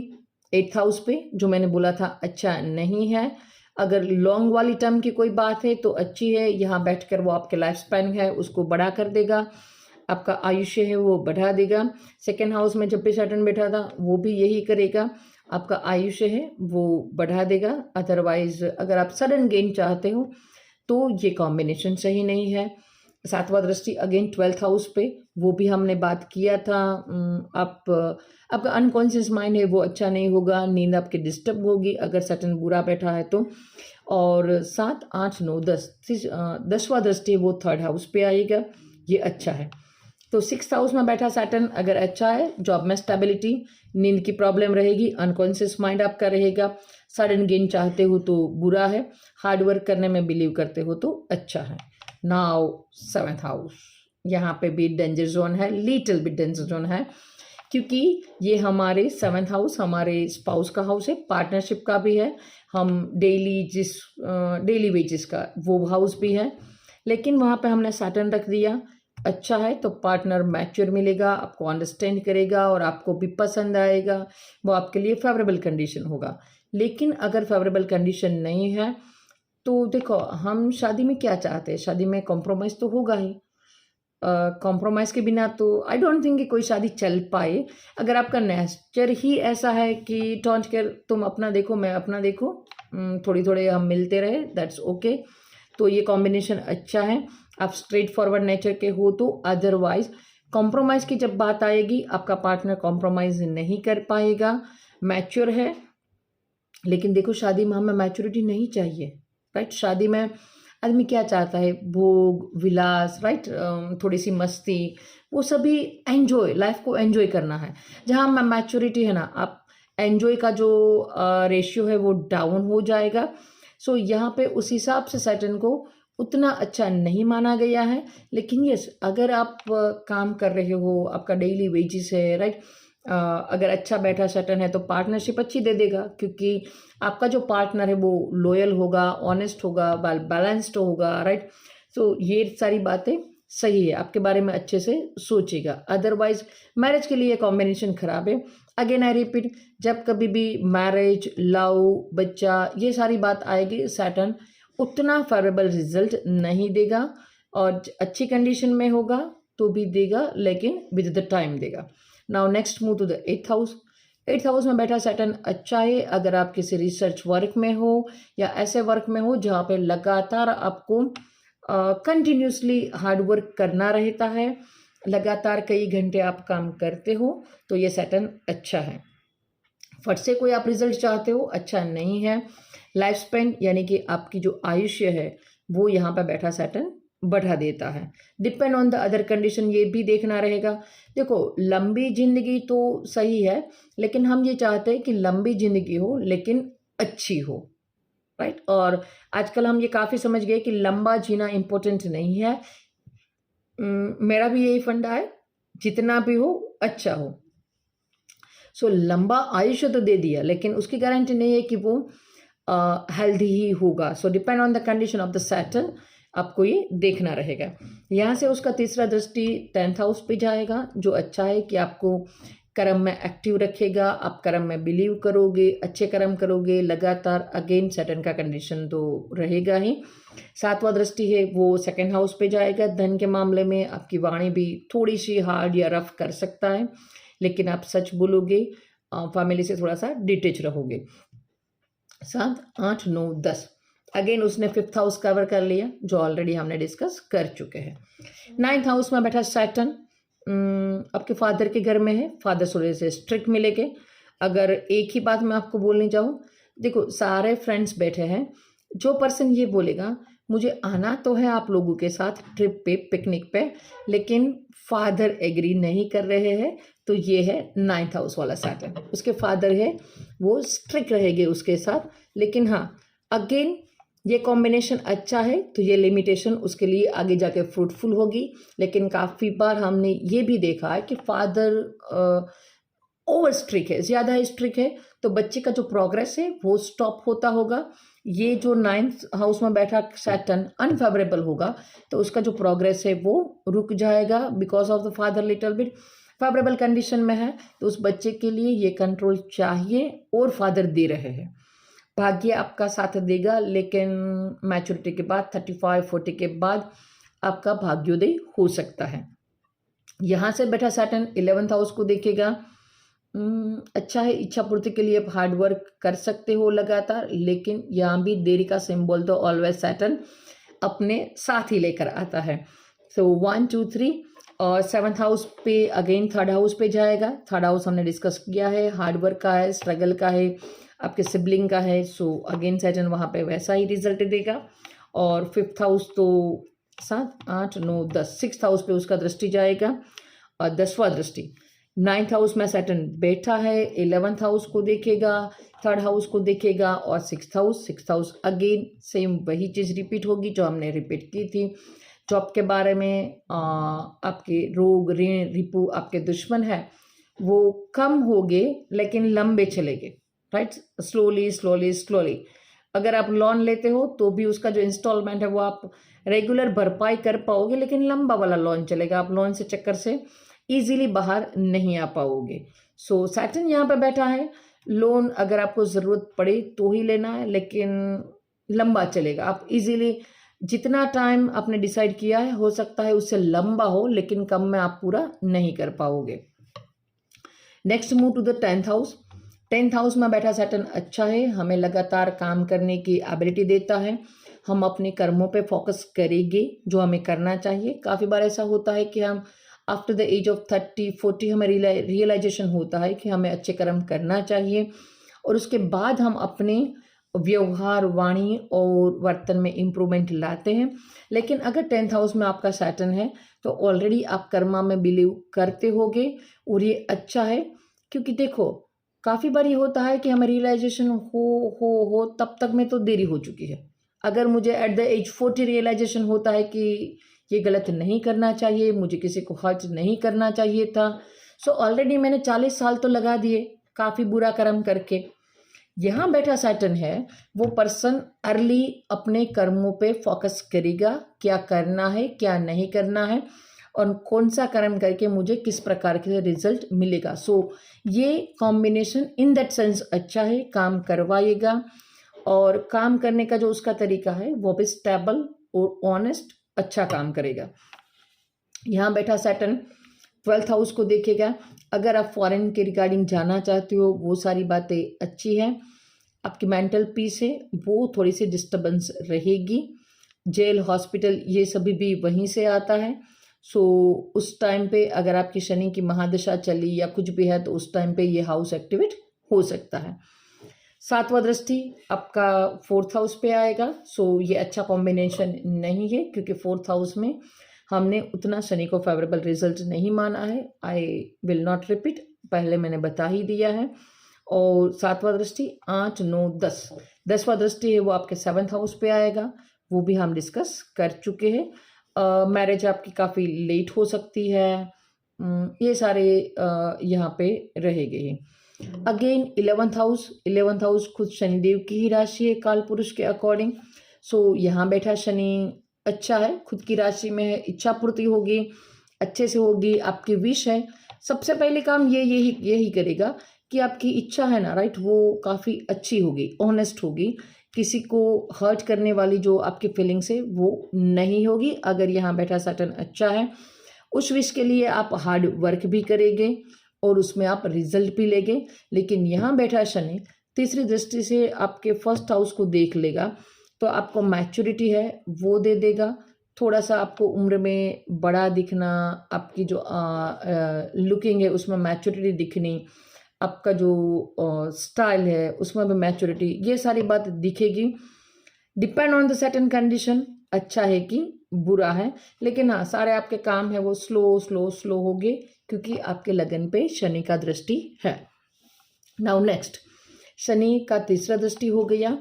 Speaker 1: 8th house पे, जो मैंने बोला था अच्छा नहीं है। अगर लॉन्ग वाली टर्म की कोई बात है तो अच्छी है, यहाँ बैठकर वो आपके लाइफ स्पैन है उसको बड़ा कर देगा, आपका आयुष्य है वो बढ़ा देगा। 2nd हाउस में जब भी सैटर्न बैठा था वो भी यही करेगा, आपका आयुष्य है वो बढ़ा देगा। अदरवाइज अगर आप सडन गेन चाहते हो तो ये कॉम्बिनेशन सही नहीं है। 7वां दृष्टि अगेन 12th हाउस पे, वो भी हमने बात किया था। आपका अनकॉन्शियस माइंड है वो अच्छा नहीं होगा, नींद आपकी डिस्टर्ब होगी अगर सैटर्न बुरा बैठा है तो। और 7, 8, 9, 10 10वां दृष्टि है वो 3rd हाउस पे आएगा, ये अच्छा है। तो 6th हाउस में बैठा सैटर्न अगर अच्छा है, जॉब में स्टेबिलिटी, नींद की प्रॉब्लम रहेगी, अनकॉन्शियस माइंड आपका रहेगा, सडन गेन चाहते हो तो बुरा है, हार्ड वर्क करने में बिलीव करते हो तो अच्छा है। नाउ 7th हाउस, यहाँ पे भी डेंजर जोन है, लिटिल बिट डेंजर जोन है, क्योंकि ये हमारे 7th हाउस हमारे स्पाउस का हाउस है, पार्टनरशिप का भी है, हम डेली वेजेस का वो हाउस भी है, लेकिन वहाँ पे हमने सैटर्न रख दिया। अच्छा है तो पार्टनर मैच्योर मिलेगा, आपको अंडरस्टैंड करेगा और आपको भी पसंद आएगा, वो आपके लिए फेवरेबल कंडीशन होगा। लेकिन अगर फेवरेबल कंडीशन नहीं है तो देखो, हम शादी में क्या चाहते हैं, शादी में कॉम्प्रोमाइज़ तो होगा ही। कॉम्प्रोमाइज़ के बिना तो आई डोंट थिंक कि कोई शादी चल पाए। अगर आपका नेचर ही ऐसा है कि डोंट केयर, तुम अपना देखो मैं अपना देखो, थोड़ी थोड़े हम मिलते रहे, दैट्स ओके, तो ये कॉम्बिनेशन अच्छा है। आप स्ट्रेट फॉरवर्ड नेचर के हो तो। अदरवाइज कॉम्प्रोमाइज़ की जब बात आएगी, आपका पार्टनर कॉम्प्रोमाइज़ नहीं कर पाएगा, मैच्योर है। लेकिन देखो, शादी में हमें मैच्योरिटी नहीं चाहिए, राइट। शादी में आदमी क्या चाहता है, भोग विलास, राइट, थोड़ी सी मस्ती, वो सभी एंजॉय, लाइफ को एंजॉय करना है। जहाँ मैच्योरिटी है ना, आप एंजॉय का जो रेशियो है वो डाउन हो जाएगा। सो यहाँ पे उस हिसाब से सैटर्न को उतना अच्छा नहीं माना गया है। लेकिन यस, अगर आप काम कर रहे हो, आपका डेली वेजेस है, राइट, अगर अच्छा बैठा सैटर्न है तो पार्टनरशिप अच्छी दे देगा, क्योंकि आपका जो पार्टनर है वो लॉयल होगा, ऑनेस्ट होगा, बैलेंस्ड होगा, राइट। तो ये सारी बातें सही है, आपके बारे में अच्छे से सोचेगा। अदरवाइज मैरिज के लिए कॉम्बिनेशन खराब है। अगेन आई रिपीट, जब कभी भी मैरिज, लव, बच्चा, ये सारी बात आएगी, सैटर्न उतना फेवरेबल रिजल्ट नहीं देगा। और अच्छी कंडीशन में होगा तो भी देगा, लेकिन विद द टाइम देगा। Now next move to the 8th house. 8th house में बैठा सैटर्न अच्छा है अगर आप किसी रिसर्च वर्क में हो या ऐसे वर्क में हो जहाँ पे लगातार आपको कंटिन्यूसली हार्ड वर्क करना रहता है, लगातार कई घंटे आप काम करते हो, तो ये सैटर्न अच्छा है। फट से कोई आप रिजल्ट चाहते हो, अच्छा नहीं है। लाइफ स्पेन यानी कि आपकी जो आयुष्य है वो यहाँ पर बैठा सैटर्न बढ़ा देता है। Depend on the other condition, ये भी देखना रहेगा। देखो, लंबी जिंदगी तो सही है, लेकिन हम ये चाहते हैं कि लंबी जिंदगी हो लेकिन अच्छी हो, राइट। और आजकल हम ये काफ़ी समझ गए कि लंबा जीना इम्पोर्टेंट नहीं है। मेरा भी यही फंडा है, जितना भी हो अच्छा हो। सो लंबा आयुष्य तो दे दिया, लेकिन उसकी गारंटी नहीं है कि वो हेल्दी ही होगा। सो depend on the condition of the Saturn, आपको ये देखना रहेगा। यहाँ से उसका तीसरा दृष्टि 10th हाउस पे जाएगा, जो अच्छा है कि आपको कर्म में एक्टिव रखेगा, आप कर्म में बिलीव करोगे, अच्छे कर्म करोगे लगातार। अगेन सैटर्न का कंडीशन तो रहेगा ही। 7वां दृष्टि है वो 2nd हाउस पे जाएगा। धन के मामले में आपकी वाणी भी थोड़ी सी हार्ड या रफ कर सकता है, लेकिन आप सच बोलोगे, फैमिली से थोड़ा सा डिटेच रहोगे। 7, 8, 9, 10 अगेन उसने 5th हाउस कवर कर लिया, जो ऑलरेडी हमने डिस्कस कर चुके हैं। 9th हाउस में बैठा सैटर्न आपके फादर के घर में है, फादर थोड़े से स्ट्रिक्ट मिलेंगे। अगर एक ही बात मैं आपको बोलनी चाहूँ, देखो सारे फ्रेंड्स बैठे हैं, जो पर्सन ये बोलेगा मुझे आना तो है आप लोगों के साथ ट्रिप पे, पिकनिक पे, लेकिन फादर एग्री नहीं कर रहे हैं, तो ये है 9th हाउस वाला सैटर्न। उसके फादर है वो स्ट्रिक्ट रहेंगे उसके साथ, लेकिन हाँ अगेन ये कॉम्बिनेशन अच्छा है तो ये लिमिटेशन उसके लिए आगे जाके फ्रूटफुल होगी। लेकिन काफ़ी बार हमने ये भी देखा है कि फादर ओवर स्ट्रिक्ट है, ज़्यादा स्ट्रिक्ट है, तो बच्चे का जो प्रोग्रेस है वो स्टॉप होता होगा। ये जो 9th हाउस में बैठा सैटर्न अनफेवरेबल होगा, तो उसका जो प्रोग्रेस है वो रुक जाएगा because of the father little bit. Favourable condition में है तो उस बच्चे के लिए ये कंट्रोल चाहिए और फादर दे रहे हैं। भाग्य आपका साथ देगा, लेकिन मैच्योरिटी के बाद 35-40 के बाद आपका भाग्योदय हो सकता है। यहाँ से बैठा सैटर्न 11th हाउस को देखेगा। अच्छा है, इच्छा पूर्ति के लिए आप हार्ड वर्क कर सकते हो लगातार, लेकिन यहाँ भी देरी का सिंबल तो ऑलवेज सैटर्न अपने साथ ही लेकर आता है। सो 1, 2, 3 और 7th हाउस पे अगेन 3rd हाउस पे जाएगा। 3rd हाउस हमने डिस्कस किया है, हार्डवर्क का है, स्ट्रगल का है, आपके सिबलिंग का है। सो अगेन सैटर्न वहाँ पे वैसा ही रिजल्ट देगा। और 5th हाउस तो 7, 8, 9, 10 6th हाउस पे उसका दृष्टि जाएगा और 10वां दृष्टि। 9th हाउस में सैटर्न बैठा है, 11th हाउस को देखेगा, 3rd हाउस को देखेगा और 6th हाउस अगेन सेम वही चीज़ रिपीट होगी जो हमने रिपीट की थी। जॉब के बारे में आपके रोग ऋण रिपू आपके दुश्मन है वो कम होंगे लेकिन लंबे चलेंगे, राइट, स्लोली स्लोली स्लोली। अगर आप लोन लेते हो तो भी उसका जो इंस्टॉलमेंट है वो आप रेगुलर भरपाई कर पाओगे, लेकिन लंबा वाला लोन चलेगा, आप लोन से चक्कर से इजीली बाहर नहीं आ पाओगे। सो सैटर्न यहाँ पे बैठा है, लोन अगर आपको ज़रूरत पड़े तो ही लेना है, लेकिन लंबा चलेगा। आप इजीली जितना टाइम आपने डिसाइड किया है हो सकता है उससे लंबा हो, लेकिन कम में आप पूरा नहीं कर पाओगे। Next move to the 10th house. 10th house में बैठा सैटर्न अच्छा है, हमें लगातार काम करने की एबिलिटी देता है, हम अपने कर्मों पे फोकस करेंगे जो हमें करना चाहिए। काफ़ी बार ऐसा होता है कि हम आफ्टर द एज ऑफ 30-40 हमें रियलाइजेशन होता है कि हमें अच्छे कर्म करना चाहिए और उसके बाद हम अपने व्यवहार वाणी और वर्तन में इम्प्रूवमेंट लाते हैं। लेकिन अगर 10th हाउस में आपका सैटर्न है तो ऑलरेडी आप कर्मा में बिलीव करते होगे और ये अच्छा है, क्योंकि देखो काफ़ी बार ये होता है कि हमें रियलाइजेशन हो तब तक में तो देरी हो चुकी है। अगर मुझे एट द एज 40 रियलाइजेशन होता है कि ये गलत नहीं करना चाहिए, मुझे किसी को हर्ट नहीं करना चाहिए था, सो ऑलरेडी मैंने 40 साल तो लगा दिए काफ़ी बुरा कर्म करके। यहाँ बैठा सैटर्न है, वो पर्सन अर्ली अपने कर्मों पे फोकस करेगा, क्या करना है क्या नहीं करना है और कौन सा कर्म करके मुझे किस प्रकार के रिजल्ट मिलेगा। सो ये कॉम्बिनेशन इन दैट सेंस अच्छा है, काम करवाएगा और काम करने का जो उसका तरीका है वो भी स्टेबल और ऑनेस्ट अच्छा काम करेगा। यहाँ बैठा सैटर्न 12th हाउस को देखेगा। अगर आप फॉरेन के रिगार्डिंग जाना चाहते हो वो सारी बातें अच्छी हैं, आपकी मेंटल पीस है वो थोड़ी सी डिस्टर्बेंस रहेगी। जेल हॉस्पिटल ये सभी भी वहीं से आता है। सो उस टाइम पे अगर आपकी शनि की महादशा चली या कुछ भी है तो उस टाइम पे ये हाउस एक्टिवेट हो सकता है। 7वां दृष्टि आपका 4th हाउस पे आएगा। सो ये अच्छा कॉम्बिनेशन नहीं है, क्योंकि 4th हाउस में हमने उतना शनि को फेवरेबल रिजल्ट नहीं माना है। आई विल नॉट रिपीट, पहले मैंने बता ही दिया है। और 7वां दृष्टि 8, 9, 10 10वां दृष्टि है वो आपके 7th हाउस पे आएगा, वो भी हम डिस्कस कर चुके हैं। मैरिज आपकी काफ़ी लेट हो सकती है, ये सारे यहाँ पे रहेंगे ही। अगेन 11th हाउस खुद शनिदेव की ही राशि है काल पुरुष के अकॉर्डिंग। सो यहाँ बैठा शनि अच्छा है, खुद की राशि में है, इच्छा पूर्ति होगी, अच्छे से होगी। आपकी विश है, सबसे पहले काम ये यही करेगा कि आपकी इच्छा है ना, राइट, वो काफ़ी अच्छी होगी, ऑनेस्ट होगी, किसी को हर्ट करने वाली जो आपकी फीलिंग्स है वो नहीं होगी। अगर यहाँ बैठा सैटर्न अच्छा है, उस विश के लिए आप हार्ड वर्क भी करेंगे और उसमें आप रिजल्ट भी लेंगे। लेकिन यहाँ बैठा शनि तीसरी दृष्टि से आपके 1st हाउस को देख लेगा, तो आपको मैच्योरिटी है वो दे देगा, थोड़ा सा आपको उम्र में बड़ा दिखना, आपकी जो लुकिंग है उसमें मैच्योरिटी दिखनी, आपका जो स्टाइल है उसमें भी मैच्योरिटी, ये सारी बात दिखेगी। Depend on the certain condition, अच्छा है कि बुरा है, लेकिन हाँ सारे आपके काम है वो स्लो होंगे, क्योंकि आपके लगन पे शनि का दृष्टि है। नाउ नेक्स्ट, शनि का तीसरा दृष्टि हो गया।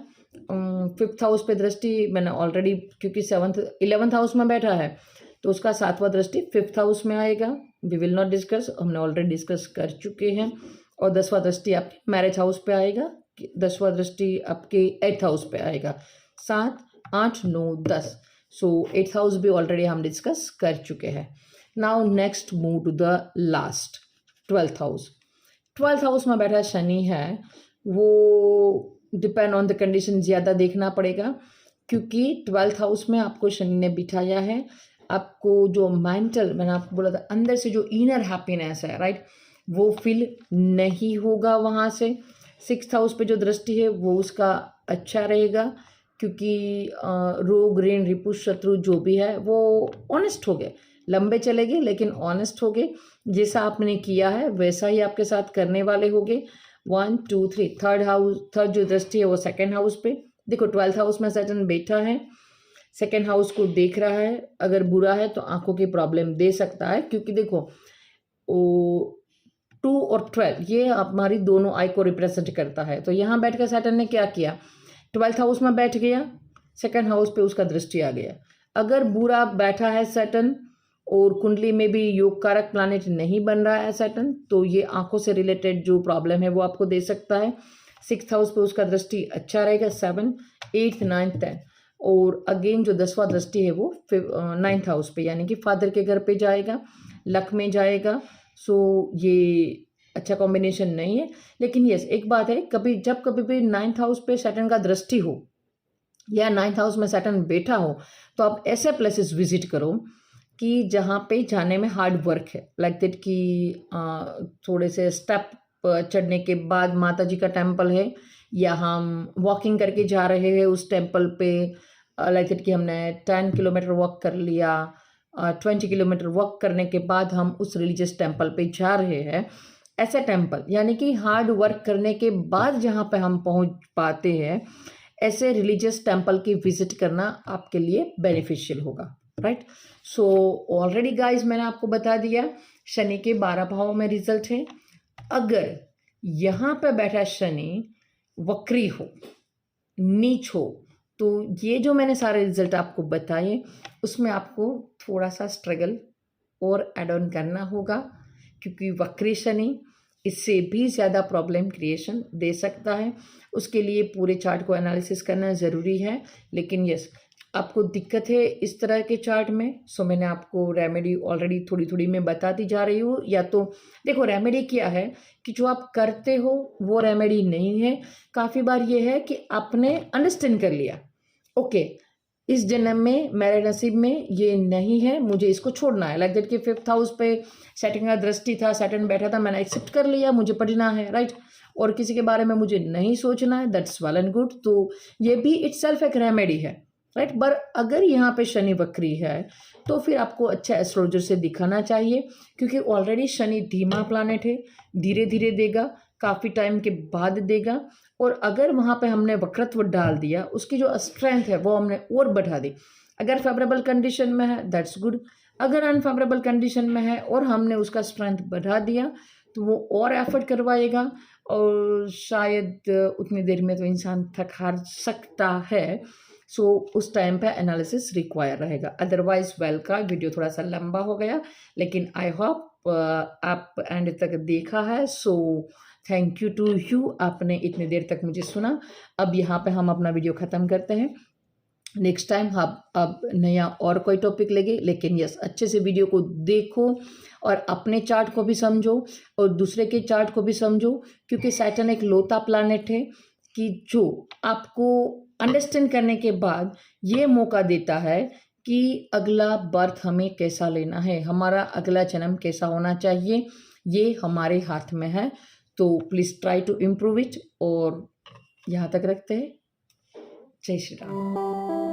Speaker 1: 5th हाउस पे दृष्टि मैंने ऑलरेडी, क्योंकि 11th हाउस में बैठा है तो उसका 7वां दृष्टि 5th हाउस में आएगा। वी विल नॉट डिस्कस, हमने ऑलरेडी डिस्कस कर चुके हैं। और 10वां दृष्टि आपके मैरिज हाउस पे आएगा, 10वां दृष्टि आपके 8th हाउस पे आएगा। 7, 8, 9, 10 सो 8th हाउस भी ऑलरेडी हम डिस्कस कर चुके हैं। Now next move to the last 12th house. 12th house में बैठा शनि है, वो डिपेंड ऑन द कंडीशन ज़्यादा देखना पड़ेगा, क्योंकि 12th हाउस में आपको शनि ने बिठाया है। आपको जो मेंटल, मैंने आपको बोला था अंदर से जो इनर हैप्पीनेस है, राइट, वो फील नहीं होगा वहाँ से। 6th हाउस पे जो दृष्टि है वो उसका अच्छा रहेगा, क्योंकि रोग ऋण रिपु शत्रु जो भी है वो ऑनेस्ट हो गए, लंबे चलेंगे लेकिन ऑनेस्ट होगे, जैसा आपने किया है वैसा ही आपके साथ करने वाले होगे। 1 2 3 थर्ड जो दृष्टि है वो सेकेंड हाउस पे। देखो 12th हाउस में सैटर्न बैठा है, सेकेंड हाउस को देख रहा है। अगर बुरा है तो आंखों की प्रॉब्लम दे सकता है, क्योंकि देखो वो 2 और 12 ये हमारी दोनों आई को रिप्रेजेंट करता है। तो यहाँ बैठकर सैटर्न ने क्या किया, 12th हाउस में बैठ गया, सेकेंड हाउस पे उसका दृष्टि आ गया। अगर बुरा बैठा है सैटर्न और कुंडली में भी योग कारक प्लैनेट नहीं बन रहा है सैटर्न, तो ये आंखों से रिलेटेड जो प्रॉब्लम है वो आपको दे सकता है। 6th हाउस पे उसका दृष्टि अच्छा रहेगा, 7 8 9 10। और अगेन जो 10वां दृष्टि है वो 9th हाउस पे, यानी कि फादर के घर पे जाएगा, लक में जाएगा। सो ये अच्छा कॉम्बिनेशन नहीं है। लेकिन यस, एक बात है, कभी भी 9th हाउस पे सैटर्न का दृष्टि हो या 9th हाउस में सैटर्न बैठा हो, तो आप ऐसे प्लेसेस विजिट करो कि जहाँ पे जाने में हार्ड वर्क है, लाइक दैट कि थोड़े से स्टेप चढ़ने के बाद माता जी का टेम्पल है, या हम वॉकिंग करके जा रहे हैं उस टेम्पल पे, लाइक दैट कि हमने 10 किलोमीटर वॉक कर लिया, 20 किलोमीटर वॉक करने के बाद हम उस रिलीजियस टेम्पल पे जा रहे हैं। ऐसे टेम्पल यानी कि हार्ड वर्क करने के बाद जहाँ पे हम पहुँच पाते हैं, ऐसे रिलीजियस टेम्पल की विजिट करना आपके लिए बेनिफिशियल होगा, राइट। सो ऑलरेडी गाइज मैंने आपको बता दिया शनि के 12 भावों में रिजल्ट है। अगर यहाँ पे बैठा शनि वक्री हो, नीच हो, तो ये जो मैंने सारे रिजल्ट आपको बताए उसमें आपको थोड़ा सा स्ट्रगल और एड ऑन करना होगा, क्योंकि वक्री शनि इससे भी ज़्यादा प्रॉब्लम क्रिएशन दे सकता है। उसके लिए पूरे चार्ट को एनालिसिस करना ज़रूरी है। लेकिन यस, आपको दिक्कत है इस तरह के चार्ट में, सो मैंने आपको रेमेडी ऑलरेडी थोड़ी थोड़ी मैं बताती जा रही हूँ। या तो देखो रेमेडी क्या है कि जो आप करते हो वो रेमेडी नहीं है। काफ़ी बार ये है कि आपने अंडरस्टैंड कर लिया, ओके इस जन्म में मेरे नसीब में ये नहीं है, मुझे इसको छोड़ना है। लाइक दैट कि 5th हाउस पे सैटर्न का दृष्टि था, सैटर्न बैठा था, मैंने एक्सेप्ट कर लिया, मुझे पढ़ना है, राइट। और किसी के बारे में मुझे नहीं सोचना है, दैट्स वेल एंड गुड। तो ये भी इटसेल्फ एक रेमेडी है, राइट। पर अगर यहाँ पे शनि वक्री है तो फिर आपको अच्छा एस्ट्रोलॉजर से दिखाना चाहिए, क्योंकि ऑलरेडी शनि धीमा प्लैनेट है, धीरे धीरे देगा, काफ़ी टाइम के बाद देगा। और अगर वहाँ पे हमने वक्रत्व डाल दिया, उसकी जो स्ट्रेंथ है वो हमने और बढ़ा दी। अगर फेवरेबल कंडीशन में है दैट्स गुड, अगर अनफेवरेबल कंडीशन में है और हमने उसका स्ट्रेंथ बढ़ा दिया तो वो और एफर्ट करवाएगा, और शायद उतनी देर में तो इंसान थक हार सकता है। सो उस टाइम पे एनालिसिस रिक्वायर रहेगा। अदरवाइज वेल का वीडियो थोड़ा सा लंबा हो गया, लेकिन आई होप आप एंड तक देखा है। So thank you to you, आपने इतनी देर तक मुझे सुना। अब यहाँ पे हम अपना वीडियो ख़त्म करते हैं। नेक्स्ट टाइम हम अब नया और कोई टॉपिक लेंगे, लेकिन यस अच्छे से वीडियो को देखो और अपने चार्ट को भी समझो और दूसरे के चार्ट को भी समझो, क्योंकि सैटर्न एक लौता प्लैनेट है कि जो आपको अंडरस्टैंड करने के बाद ये मौका देता है कि अगला बर्थ हमें कैसा लेना है, हमारा अगला जन्म कैसा होना चाहिए, ये हमारे हाथ में है। तो please try to improve it. और यहाँ तक रखते हैं। जय श्री राम।